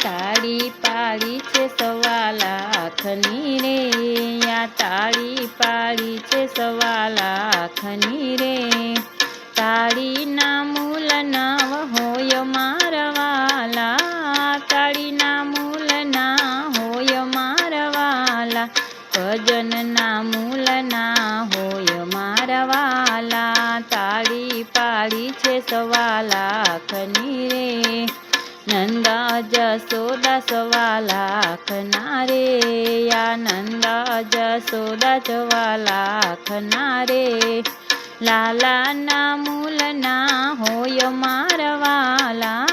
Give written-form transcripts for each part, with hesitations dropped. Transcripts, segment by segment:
તાળી પાડી છે 1.25 લાખની રે, આ તાળી પાડી છે 1.25 લાખની રે. તાળીના મૂલ નવ હોય મારા વાલા, તાળીના મૂલ ના હોય મારા વાલા, ભજનના મૂલ ના હોય મારા વાલા. તાળી પાડી છે 1.25 લાખની રે, નંદ જસોદા 1.25 લાખના રે, આ નંદ જસોદા 1.25 લાખના રે. લાલાના મૂલ ના હોય મારા વાલા,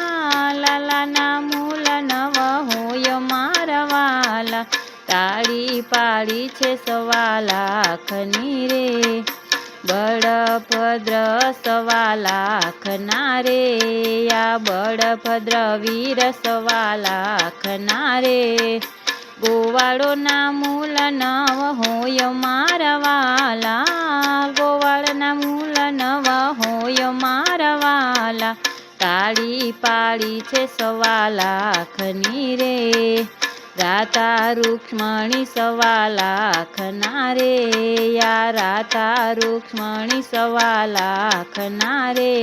લાલાના મૂલ નવ હોય મારા વાલા, તાળી પાડી છે 1.25 લાખની રે. બળભદ્ર 1.25 લાખના રે, આ બળભદ્ર વીર 1.25 લાખના રે. ગોવાળોના મૂલ નવ હોય મારા વાલા, ગોવાળના મૂલ નવ હોય મારા વાલા, તાળી પાડી છે 1.25 લાખની રે. રાધા રૂક્ષ્મણી 1.25 લાખના રે, આ રાધા રૂક્ષ્મણી 1.25 લાખના રે.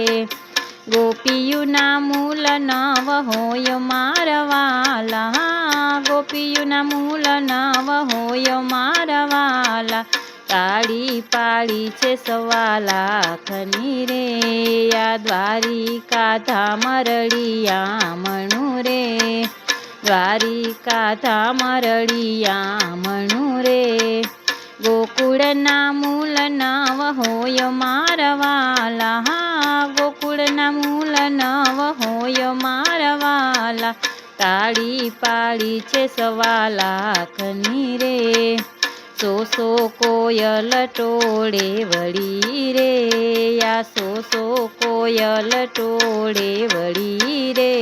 ગોપીયુના મૂલ નવ હોય મારા વાલા, ગોપીયુના મૂલ નવ હોય મારા વાલા, તાળી પાડી છે 1.25 લાખની રે. આ દ્વારિકા ધામ રળિયામણું રે, દ્વારિકા ધામ રળિયામણું રે. ગોકુળના મૂલ નવ હોય મારા વાલા, ગોકુળના મૂલ નવ હોય મારા વાલા, તાળી પાડી છે 1.25 લાખની રે. સો કોયલ ટોળે વળી રે, આ સો કોયલ ટોળે વળી રે.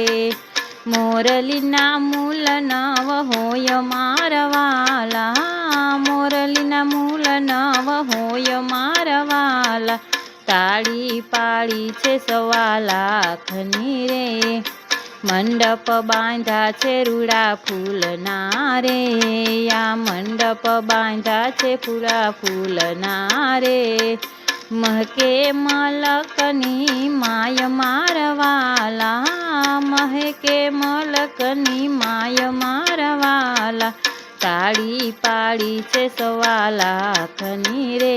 મોરલીના મૂલ નવ હોય મારા વાલા, મોરલીના મૂલ નવ હોય મારા વાલા, તાળી પાડી છે 1.25 લાખની રે. મંડપ બાંધા છે રૂડા ફૂલના રે, આ મંડપ બાંધા છે પૂરા ફૂલના રે. મહકે મલકની માય મારા વાલા, મહકે મલકની માય મારા વાલા, તાળી પાડી છે 1.25 લાખની રે.